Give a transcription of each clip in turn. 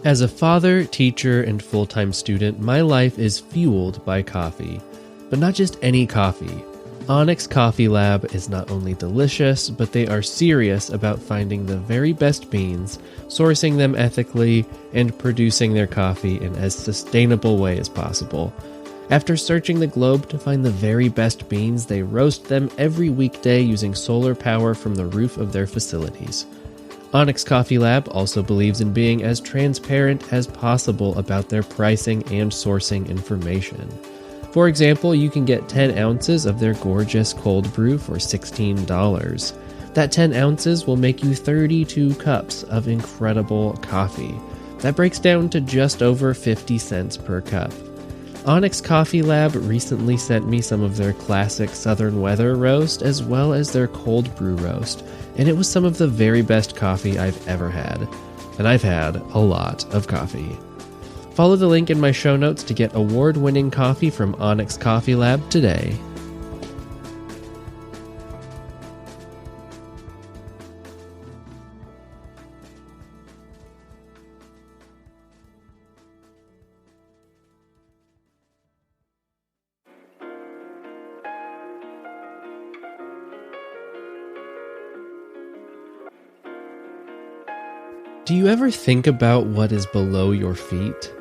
As a father, teacher, and full-time student, my life is fueled by coffee. But not just any coffee. Onyx Coffee Lab is not only delicious, but they are serious about finding the very best beans, sourcing them ethically, and producing their coffee in as sustainable way as possible. After searching the globe to find the very best beans, they roast them every weekday using solar power from the roof of their facilities. Onyx Coffee Lab also believes in being as transparent as possible about their pricing and sourcing information. For example, you can get 10 ounces of their gorgeous cold brew for $16. That 10 ounces will make you 32 cups of incredible coffee. That breaks down to just over 50 cents per cup. Onyx Coffee Lab recently sent me some of their classic Southern Weather roast as well as their cold brew roast, and it was some of the very best coffee I've ever had. And I've had a lot of coffee. Follow the link in my show notes to get award-winning coffee from Onyx Coffee Lab today. Do you ever think about what is below your feet?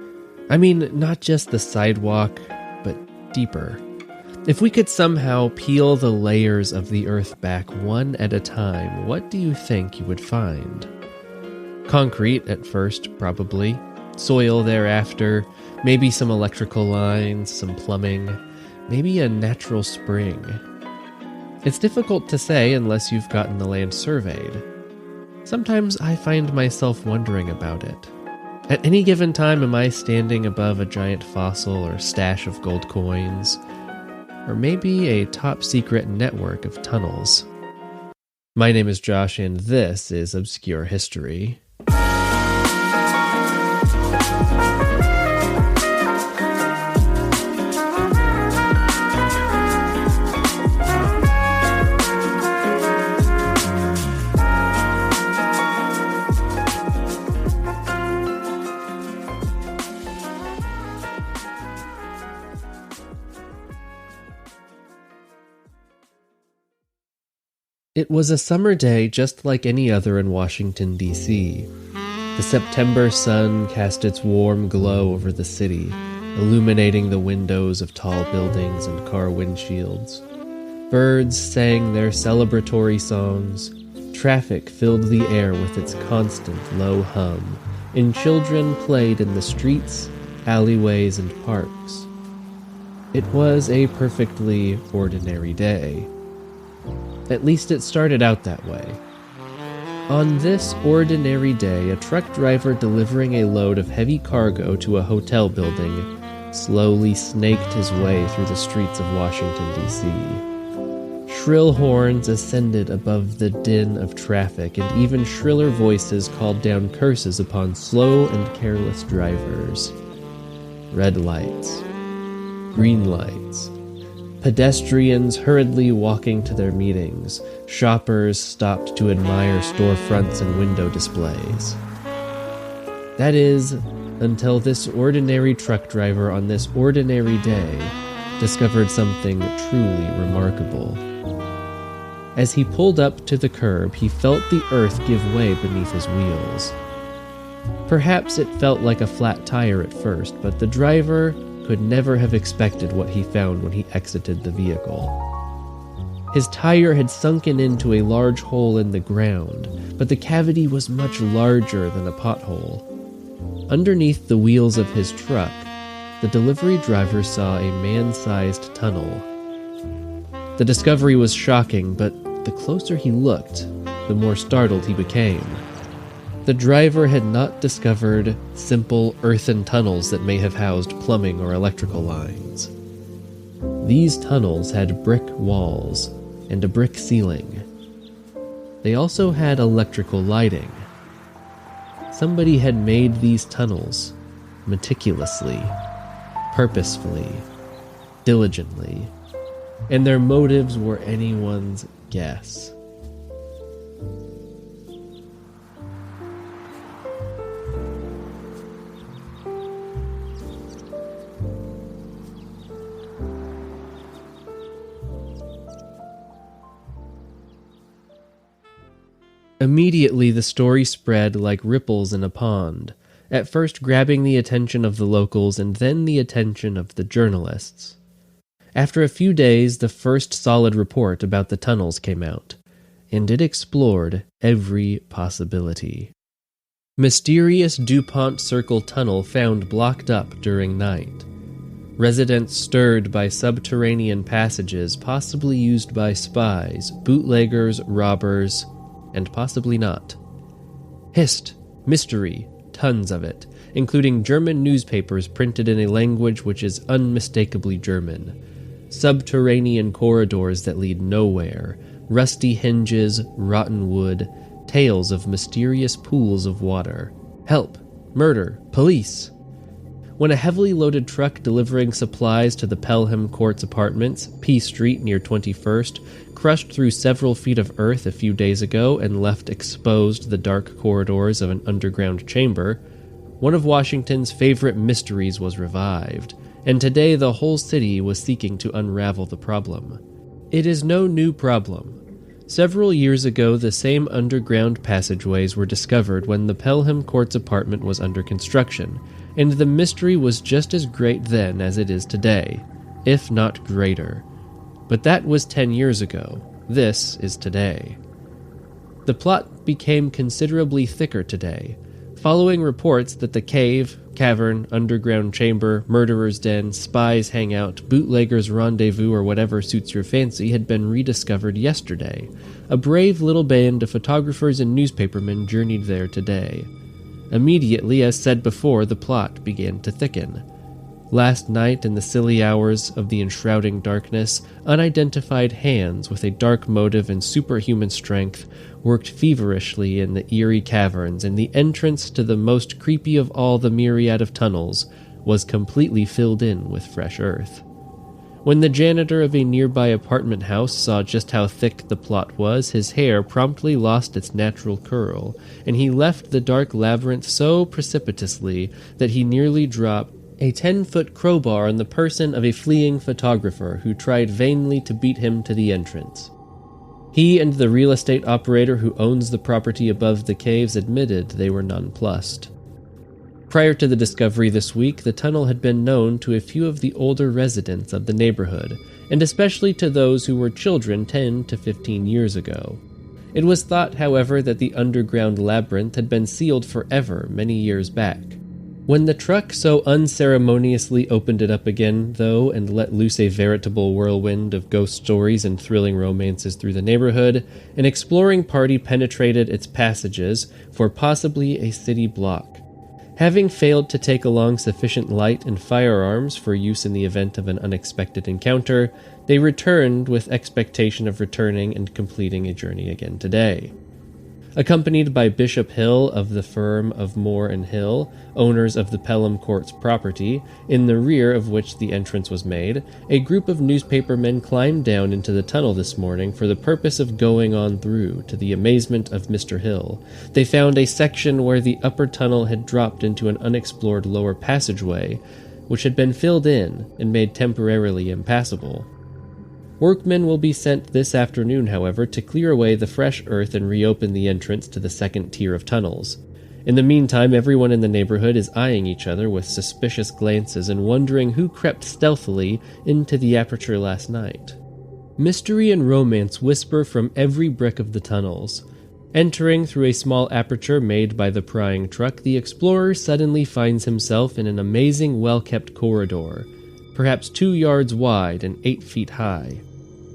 I mean, not just the sidewalk, but deeper. If we could somehow peel the layers of the earth back one at a time, what do you think you would find? Concrete at first, probably. Soil thereafter. Maybe some electrical lines, some plumbing. Maybe a natural spring. It's difficult to say unless you've gotten the land surveyed. Sometimes I find myself wondering about it. At any given time, am I standing above a giant fossil or stash of gold coins? Or maybe a top-secret network of tunnels? My name is Josh, and this is Obscure History. It was a summer day just like any other in Washington, D.C. The September sun cast its warm glow over the city, illuminating the windows of tall buildings and car windshields. Birds sang their celebratory songs, traffic filled the air with its constant low hum, and children played in the streets, alleyways, and parks. It was a perfectly ordinary day. At least it started out that way. On this ordinary day, a truck driver delivering a load of heavy cargo to a hotel building slowly snaked his way through the streets of Washington, D.C. Shrill horns ascended above the din of traffic, and even shriller voices called down curses upon slow and careless drivers. Red lights. Green lights. Pedestrians hurriedly walking to their meetings. Shoppers stopped to admire storefronts and window displays. That is, until this ordinary truck driver on this ordinary day discovered something truly remarkable. As he pulled up to the curb, he felt the earth give way beneath his wheels. Perhaps it felt like a flat tire at first, but the driver could never have expected what he found when he exited the vehicle. His tire had sunken into a large hole in the ground, but the cavity was much larger than a pothole. Underneath the wheels of his truck, the delivery driver saw a man-sized tunnel. The discovery was shocking, but the closer he looked, the more startled he became. The driver had not discovered simple earthen tunnels that may have housed plumbing or electrical lines. These tunnels had brick walls and a brick ceiling. They also had electrical lighting. Somebody had made these tunnels meticulously, purposefully, diligently, and their motives were anyone's guess. Immediately, the story spread like ripples in a pond, at first grabbing the attention of the locals and then the attention of the journalists. After a few days, the first solid report about the tunnels came out, and it explored every possibility. Mysterious DuPont Circle tunnel found blocked up during night. Residents stirred by subterranean passages possibly used by spies, bootleggers, robbers, and possibly not. Hist, mystery, tons of it, including German newspapers printed in a language which is unmistakably German. Subterranean corridors that lead nowhere, rusty hinges, rotten wood, tales of mysterious pools of water. Help, murder, police. When a heavily loaded truck delivering supplies to the Pelham Courts Apartments, P Street near 21st, crushed through several feet of earth a few days ago and left exposed the dark corridors of an underground chamber, one of Washington's favorite mysteries was revived, and today the whole city was seeking to unravel the problem. It is no new problem. Several years ago, the same underground passageways were discovered when the Pelham Courts Apartment was under construction, and the mystery was just as great then as it is today, if not greater. But that was 10 years ago. This is today. The plot became considerably thicker today, following reports that the cave, cavern, underground chamber, murderer's den, spies hangout, bootlegger's rendezvous, or whatever suits your fancy had been rediscovered yesterday. A brave little band of photographers and newspapermen journeyed there today. Immediately, as said before, the plot began to thicken. Last night, in the silly hours of the enshrouding darkness, unidentified hands with a dark motive and superhuman strength worked feverishly in the eerie caverns, and the entrance to the most creepy of all the myriad of tunnels was completely filled in with fresh earth. When the janitor of a nearby apartment house saw just how thick the plot was, his hair promptly lost its natural curl, and he left the dark labyrinth so precipitously that he nearly dropped a 10-foot crowbar on the person of a fleeing photographer who tried vainly to beat him to the entrance. He and the real estate operator who owns the property above the caves admitted they were nonplussed. Prior to the discovery this week, the tunnel had been known to a few of the older residents of the neighborhood, and especially to those who were children 10 to 15 years ago. It was thought, however, that the underground labyrinth had been sealed forever many years back. When the truck so unceremoniously opened it up again, though, and let loose a veritable whirlwind of ghost stories and thrilling romances through the neighborhood, an exploring party penetrated its passages for possibly a city block. Having failed to take along sufficient light and firearms for use in the event of an unexpected encounter, they returned with expectation of returning and completing a journey again today. Accompanied by Bishop Hill of the firm of Moore and Hill, owners of the Pelham Courts property, in the rear of which the entrance was made, a group of newspapermen climbed down into the tunnel this morning for the purpose of going on through. To the amazement of Mr. Hill, they found a section where the upper tunnel had dropped into an unexplored lower passageway, which had been filled in and made temporarily impassable. Workmen will be sent this afternoon, however, to clear away the fresh earth and reopen the entrance to the second tier of tunnels. In the meantime, everyone in the neighborhood is eyeing each other with suspicious glances and wondering who crept stealthily into the aperture last night. Mystery and romance whisper from every brick of the tunnels. Entering through a small aperture made by the prying truck, the explorer suddenly finds himself in an amazing well-kept corridor, perhaps 2 yards wide and 8 feet high.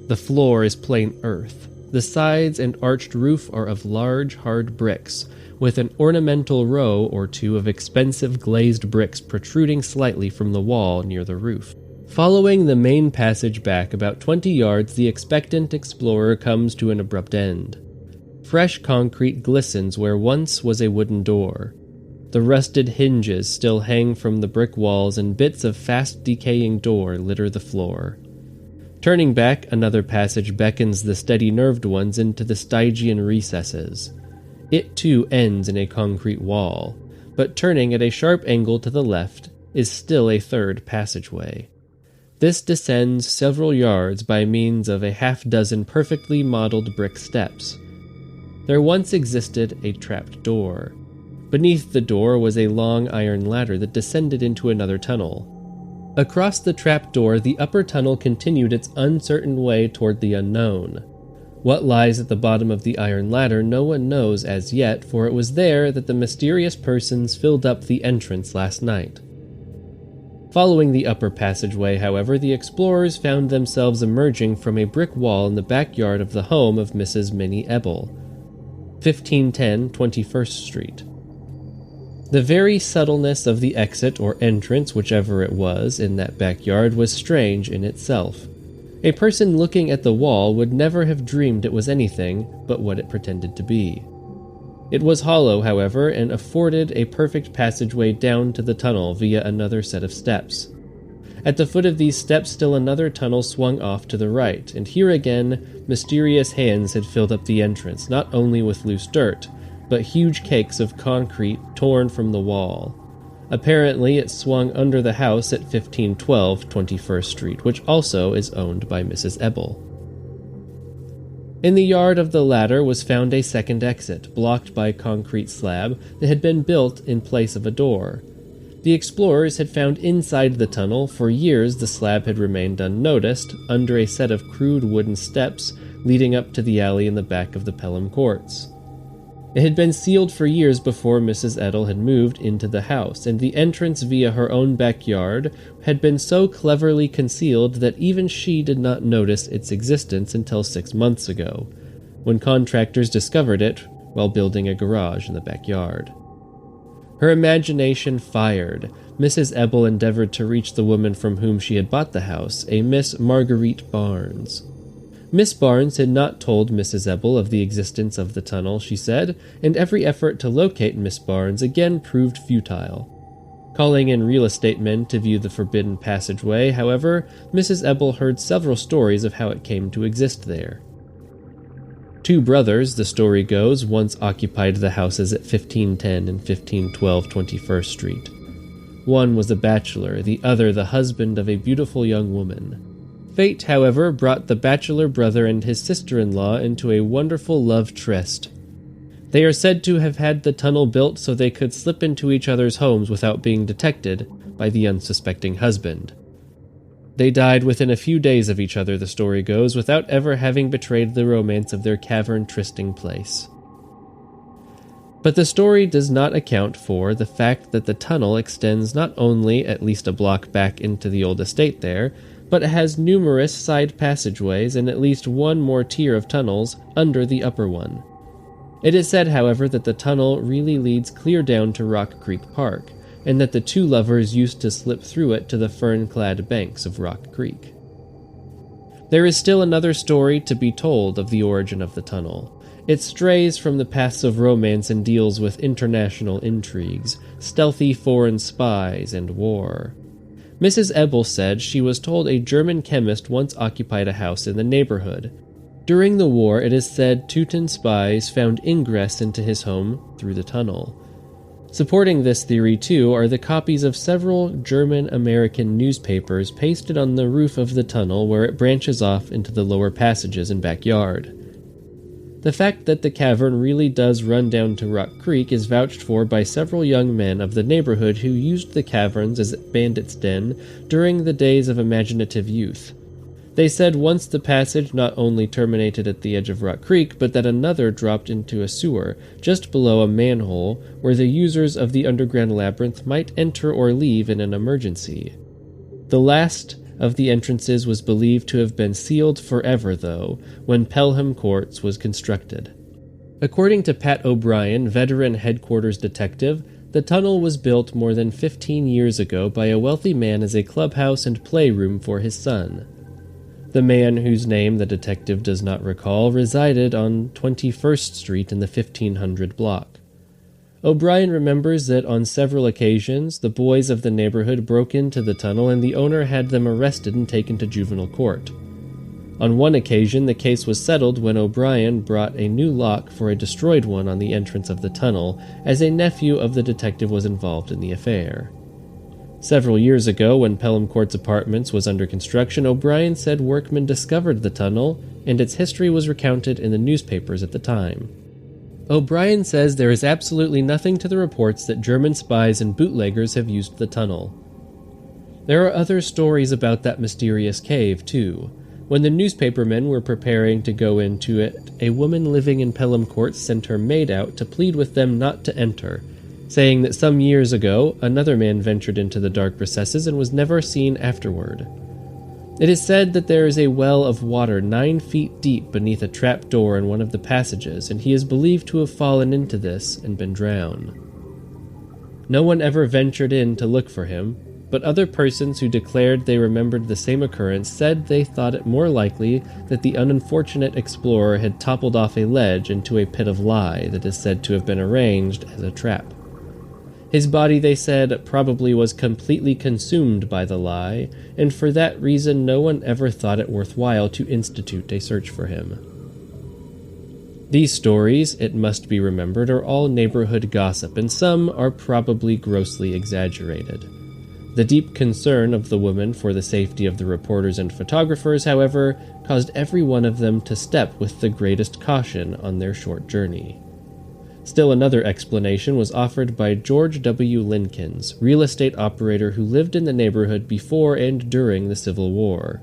The floor is plain earth. The sides and arched roof are of large, hard bricks, with an ornamental row or two of expensive glazed bricks protruding slightly from the wall near the roof. Following the main passage back about 20 yards, the expectant explorer comes to an abrupt end. Fresh concrete glistens where once was a wooden door. The rusted hinges still hang from the brick walls, and bits of fast-decaying door litter the floor. Turning back, another passage beckons the steady-nerved ones into the Stygian recesses. It, too, ends in a concrete wall, but turning at a sharp angle to the left is still a third passageway. This descends several yards by means of a half-dozen perfectly modeled brick steps. There once existed a trapped door. Beneath the door was a long iron ladder that descended into another tunnel. Across the trap door, the upper tunnel continued its uncertain way toward the unknown. What lies at the bottom of the iron ladder no one knows as yet, for it was there that the mysterious persons filled up the entrance last night. Following the upper passageway, however, the explorers found themselves emerging from a brick wall in the backyard of the home of Mrs. Minnie Ebel, 1510 21st Street. The very subtleness of the exit or entrance, whichever it was, in that backyard was strange in itself. A person looking at the wall would never have dreamed it was anything but what it pretended to be. It was hollow, however, and afforded a perfect passageway down to the tunnel via another set of steps. At the foot of these steps still another tunnel swung off to the right, and here again mysterious hands had filled up the entrance, not only with loose dirt, but huge cakes of concrete torn from the wall. Apparently it swung under the house at 1512 21st Street, which also is owned by Mrs. Ebel. In the yard of the latter was found a second exit, blocked by a concrete slab that had been built in place of a door. The explorers had found inside the tunnel. For years the slab had remained unnoticed, under a set of crude wooden steps leading up to the alley in the back of the Pelham Courts. It had been sealed for years before Mrs. Edel had moved into the house, and the entrance via her own backyard had been so cleverly concealed that even she did not notice its existence until 6 months ago, when contractors discovered it while building a garage in the backyard. Her imagination fired. Mrs. Ebel endeavored to reach the woman from whom she had bought the house, a Miss Marguerite Barnes. Miss Barnes had not told Mrs. Ebel of the existence of the tunnel, she said, and every effort to locate Miss Barnes again proved futile. Calling in real estate men to view the forbidden passageway, however, Mrs. Ebel heard several stories of how it came to exist there. 2 brothers, the story goes, once occupied the houses at 1510 and 1512 21st Street. One was a bachelor, the other the husband of a beautiful young woman. Fate, however, brought the bachelor brother and his sister-in-law into a wonderful love tryst. They are said to have had the tunnel built so they could slip into each other's homes without being detected by the unsuspecting husband. They died within a few days of each other, the story goes, without ever having betrayed the romance of their cavern trysting place. But the story does not account for the fact that the tunnel extends not only at least a block back into the old estate there, but it has numerous side passageways and at least one more tier of tunnels under the upper one. It is said, however, that the tunnel really leads clear down to Rock Creek Park, and that the 2 lovers used to slip through it to the fern-clad banks of Rock Creek. There is still another story to be told of the origin of the tunnel. It strays from the paths of romance and deals with international intrigues, stealthy foreign spies, and war. Mrs. Ebel said she was told a German chemist once occupied a house in the neighborhood. During the war, it is said Teuton spies found ingress into his home through the tunnel. Supporting this theory, too, are the copies of several German-American newspapers pasted on the roof of the tunnel where it branches off into the lower passages and backyard. The fact that the cavern really does run down to Rock Creek is vouched for by several young men of the neighborhood who used the caverns as bandits' den during the days of imaginative youth. They said once the passage not only terminated at the edge of Rock Creek, but that another dropped into a sewer just below a manhole where the users of the underground labyrinth might enter or leave in an emergency. The last of the entrances was believed to have been sealed forever, though, when Pelham Courts was constructed. According to Pat O'Brien, veteran headquarters detective, the tunnel was built more than 15 years ago by a wealthy man as a clubhouse and playroom for his son. The man, whose name the detective does not recall, resided on 21st Street in the 1500 block. O'Brien remembers that on several occasions, the boys of the neighborhood broke into the tunnel and the owner had them arrested and taken to juvenile court. On one occasion, the case was settled when O'Brien brought a new lock for a destroyed one on the entrance of the tunnel, as a nephew of the detective was involved in the affair. Several years ago, when Pelham Courts Apartments was under construction, O'Brien said workmen discovered the tunnel, and its history was recounted in the newspapers at the time. O'Brien says there is absolutely nothing to the reports that German spies and bootleggers have used the tunnel. There are other stories about that mysterious cave, too. When the newspapermen were preparing to go into it, a woman living in Pelham Court sent her maid out to plead with them not to enter, saying that some years ago another man ventured into the dark recesses and was never seen afterward. It is said that there is a well of water 9 feet deep beneath a trap door in one of the passages, and he is believed to have fallen into this and been drowned. No one ever ventured in to look for him, but other persons who declared they remembered the same occurrence said they thought it more likely that the unfortunate explorer had toppled off a ledge into a pit of lye that is said to have been arranged as a trap. His body, they said, probably was completely consumed by the lye, and for that reason no one ever thought it worthwhile to institute a search for him. These stories, it must be remembered, are all neighborhood gossip, and some are probably grossly exaggerated. The deep concern of the woman for the safety of the reporters and photographers, however, caused every one of them to step with the greatest caution on their short journey. Still another explanation was offered by George W. Linkins, real estate operator who lived in the neighborhood before and during the Civil War.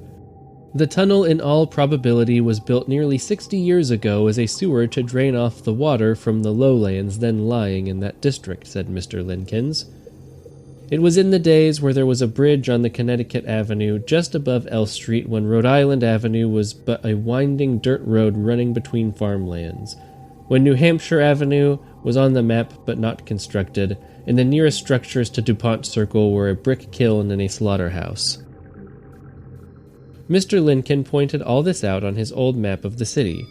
The tunnel, in all probability, was built nearly 60 years ago as a sewer to drain off the water from the lowlands then lying in that district, said Mr. Linkins. It was in the days where there was a bridge on the Connecticut Avenue just above L Street when Rhode Island Avenue was but a winding dirt road running between farmlands, when New Hampshire Avenue was on the map but not constructed, and the nearest structures to DuPont Circle were a brick kiln and a slaughterhouse. Mr. Lincoln pointed all this out on his old map of the city,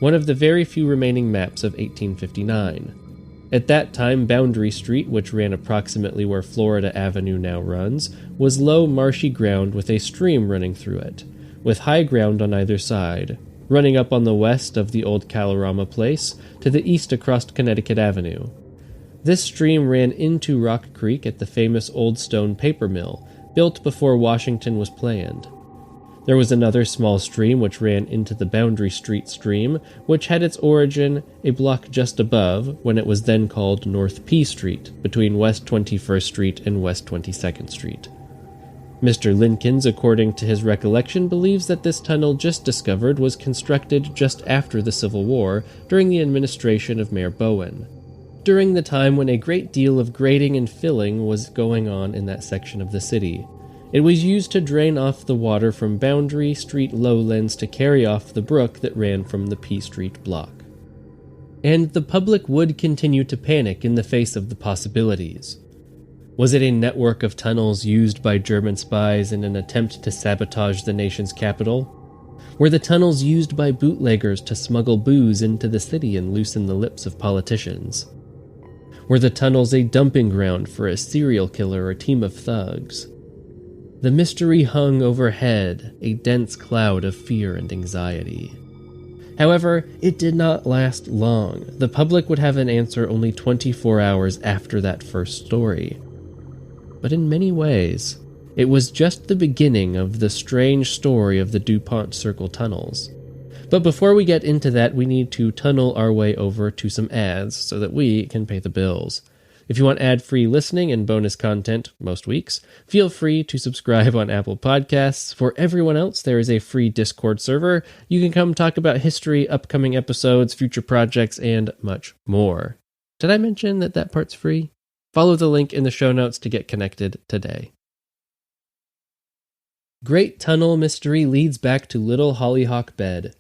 one of the very few remaining maps of 1859. At that time, Boundary Street, which ran approximately where Florida Avenue now runs, was low, marshy ground with a stream running through it, with high ground on either side, running up on the west of the old Kalorama Place, to the east across Connecticut Avenue. This stream ran into Rock Creek at the famous Old Stone Paper Mill, built before Washington was planned. There was another small stream which ran into the Boundary Street stream, which had its origin a block just above, when it was then called North P Street, between West 21st Street and West 22nd Street. Mr. Linkins, according to his recollection, believes that this tunnel just discovered was constructed just after the Civil War, during the administration of Mayor Bowen, during the time when a great deal of grading and filling was going on in that section of the city. It was used to drain off the water from Boundary Street lowlands to carry off the brook that ran from the P Street block. And the public would continue to panic in the face of the possibilities. Was it a network of tunnels used by German spies in an attempt to sabotage the nation's capital? Were the tunnels used by bootleggers to smuggle booze into the city and loosen the lips of politicians? Were the tunnels a dumping ground for a serial killer or team of thugs? The mystery hung overhead, a dense cloud of fear and anxiety. However, it did not last long. The public would have an answer only 24 hours after that first story. But in many ways, it was just the beginning of the strange story of the DuPont Circle tunnels. But before we get into that, we need to tunnel our way over to some ads so that we can pay the bills. If you want ad-free listening and bonus content most weeks, feel free to subscribe on Apple Podcasts. For everyone else, there is a free Discord server. You can come talk about history, upcoming episodes, future projects, and much more. Did I mention that that part's free? Follow the link in the show notes to get connected today. Great tunnel mystery leads back to Little Hollyhock Bed.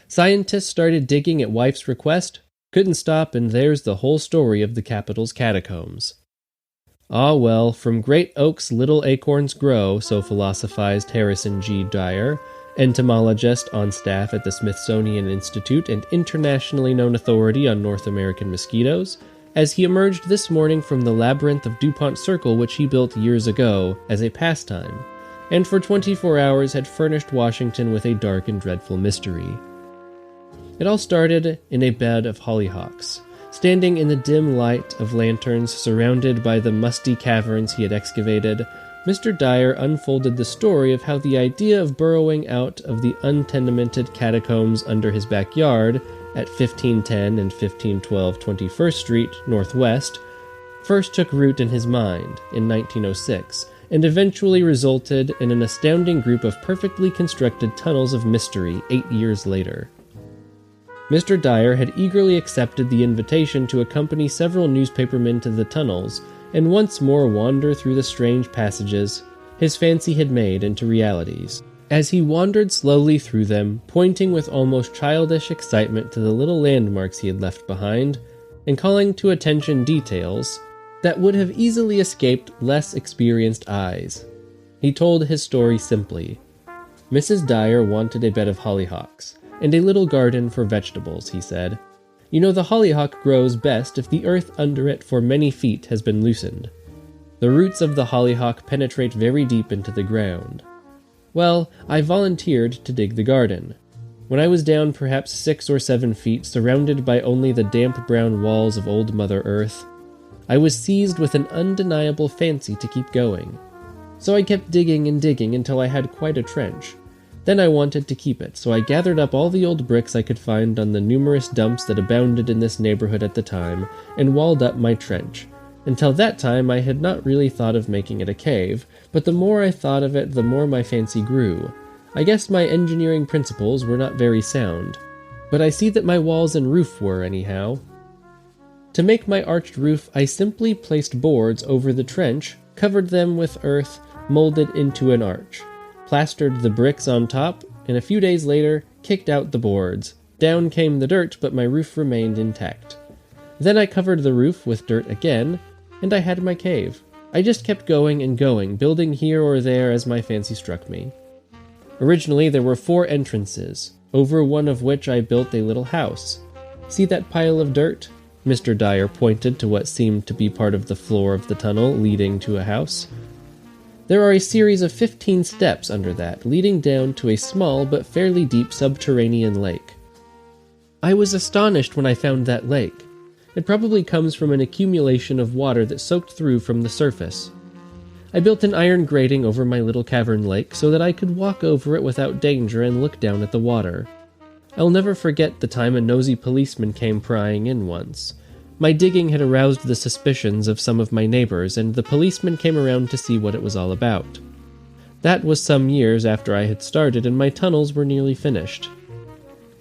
Scientists started digging at wife's request, couldn't stop, and there's the whole story of the capital's catacombs. Ah well, from great oaks little acorns grow, so philosophized Harrison G. Dyer, entomologist on staff at the Smithsonian Institute and internationally known authority on North American mosquitoes, as he emerged this morning from the labyrinth of DuPont Circle which he built years ago as a pastime, and for 24 hours had furnished Washington with a dark and dreadful mystery. It all started in a bed of hollyhocks, standing in the dim light of lanterns surrounded by the musty caverns he had excavated. Mr. Dyer unfolded the story of how the idea of burrowing out of the untenemented catacombs under his backyard at 1510 and 1512 21st Street, Northwest, first took root in his mind in 1906, and eventually resulted in an astounding group of perfectly constructed tunnels of mystery 8 years later. Mr. Dyer had eagerly accepted the invitation to accompany several newspapermen to the tunnels, and once more wander through the strange passages his fancy had made into realities. As he wandered slowly through them, pointing with almost childish excitement to the little landmarks he had left behind, and calling to attention details that would have easily escaped less experienced eyes, he told his story simply. Mrs. Dyer wanted a bed of hollyhocks, and a little garden for vegetables, he said. You know, the hollyhock grows best if the earth under it for many feet has been loosened. The roots of the hollyhock penetrate very deep into the ground. Well, I volunteered to dig the garden. When I was down perhaps 6 or 7 feet, surrounded by only the damp brown walls of old Mother Earth, I was seized with an undeniable fancy to keep going. So I kept digging and digging until I had quite a trench. Then I wanted to keep it, so I gathered up all the old bricks I could find on the numerous dumps that abounded in this neighborhood at the time, and walled up my trench. Until that time I had not really thought of making it a cave, but the more I thought of it, the more my fancy grew. I guess my engineering principles were not very sound, but I see that my walls and roof were, anyhow. To make my arched roof, I simply placed boards over the trench, covered them with earth, molded into an arch, plastered the bricks on top, and a few days later kicked out the boards. Down came the dirt, but my roof remained intact. Then I covered the roof with dirt again, and I had my cave. I just kept going and going, building here or there as my fancy struck me. Originally there were 4 entrances, over one of which I built a little house. See that pile of dirt? Mr. Dyer pointed to what seemed to be part of the floor of the tunnel leading to a house. There are a series of 15 steps under that, leading down to a small but fairly deep subterranean lake. I was astonished when I found that lake. It probably comes from an accumulation of water that soaked through from the surface. I built an iron grating over my little cavern lake so that I could walk over it without danger and look down at the water. I'll never forget the time a nosy policeman came prying in once. My digging had aroused the suspicions of some of my neighbors, and the policeman came around to see what it was all about. That was some years after I had started, and my tunnels were nearly finished.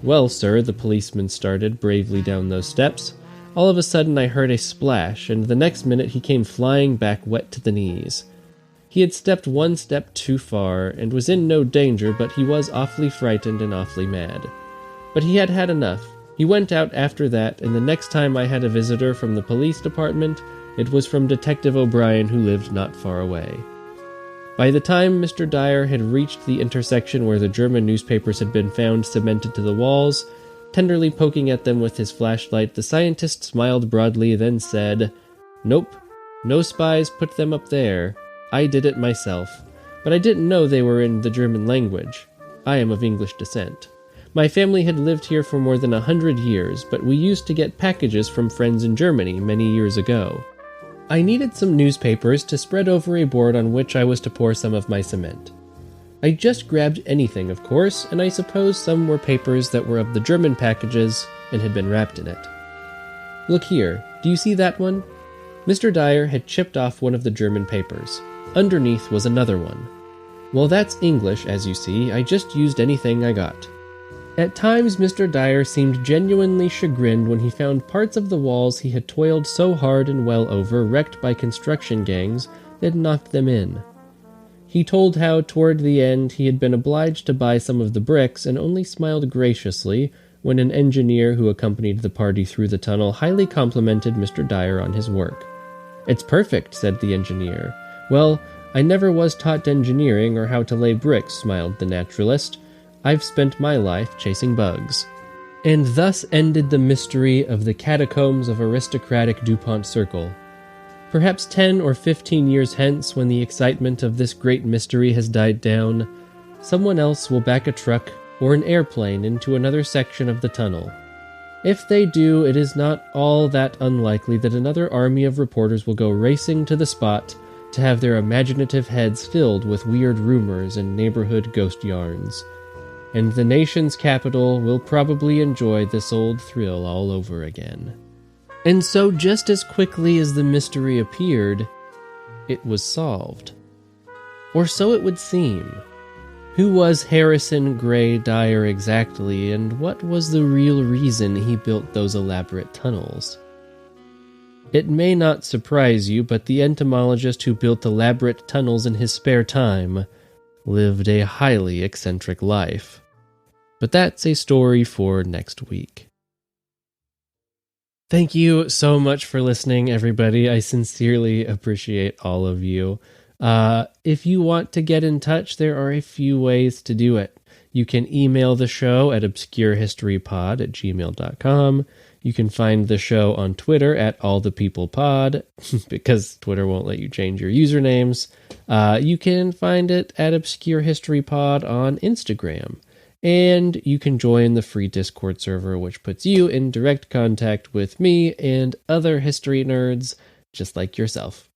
Well, sir, the policeman started bravely down those steps. All of a sudden I heard a splash, and the next minute he came flying back wet to the knees. He had stepped 1 step too far, and was in no danger, but he was awfully frightened and awfully mad. But he had had enough. He went out after that, and the next time I had a visitor from the police department, it was from Detective O'Brien, who lived not far away. By the time Mr. Dyer had reached the intersection where the German newspapers had been found cemented to the walls, tenderly poking at them with his flashlight, the scientist smiled broadly, then said, "Nope, no spies put them up there. I did it myself. But I didn't know they were in the German language. I am of English descent. My family had lived here for more than 100 years, but we used to get packages from friends in Germany many years ago. I needed some newspapers to spread over a board on which I was to pour some of my cement. I just grabbed anything, of course, and I suppose some were papers that were of the German packages and had been wrapped in it. Look here, do you see that one?" Mr. Dyer had chipped off one of the German papers. Underneath was another one. "Well, that's English, as you see. I just used anything I got." At times Mr. Dyer seemed genuinely chagrined when he found parts of the walls he had toiled so hard and well over wrecked by construction gangs that knocked them in. He told how, toward the end, he had been obliged to buy some of the bricks and only smiled graciously when an engineer who accompanied the party through the tunnel highly complimented Mr. Dyer on his work. "It's perfect," said the engineer. "Well, I never was taught engineering or how to lay bricks," smiled the naturalist. "I've spent my life chasing bugs." And thus ended the mystery of the catacombs of aristocratic DuPont Circle. Perhaps 10 or 15 years hence, when the excitement of this great mystery has died down, someone else will back a truck or an airplane into another section of the tunnel. If they do, it is not all that unlikely that another army of reporters will go racing to the spot to have their imaginative heads filled with weird rumors and neighborhood ghost yarns. and the nation's capital will probably enjoy this old thrill all over again. And so just as quickly as the mystery appeared, it was solved. Or so it would seem. Who was Harrison Gray Dyer exactly, and what was the real reason he built those elaborate tunnels? It may not surprise you, but the entomologist who built elaborate tunnels in his spare time lived a highly eccentric life. But that's a story for next week. Thank you so much for listening, everybody. I sincerely appreciate all of you. If you want to get in touch, there are a few ways to do it. You can email the show at obscurehistorypod@gmail.com. You can find the show on Twitter at allthepeoplepod, because Twitter won't let you change your usernames. You can find it at obscurehistorypod on Instagram. And you can join the free Discord server, which puts you in direct contact with me and other history nerds just like yourself.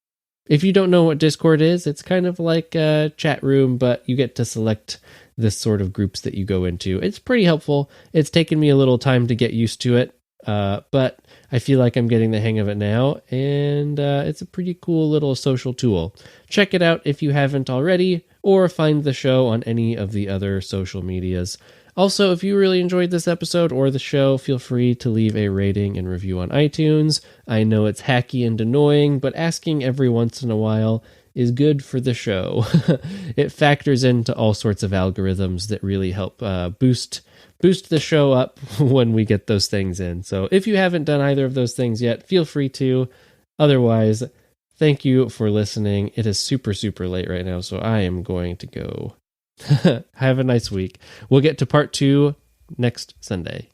If you don't know what Discord is, it's kind of like a chat room, but you get to select the sort of groups that you go into. It's pretty helpful. It's taken me a little time to get used to it, but I feel like I'm getting the hang of it now, and it's a pretty cool little social tool. Check it out if you haven't already, or find the show on any of the other social medias. Also, if you really enjoyed this episode or the show, feel free to leave a rating and review on iTunes. I know it's hacky and annoying, but asking every once in a while is good for the show. It factors into all sorts of algorithms that really help boost the show up when we get those things in. So if you haven't done either of those things yet, feel free to. Otherwise, thank you for listening. It is super, super late right now, so I am going to go. Have a nice week. We'll get to part 2 next Sunday.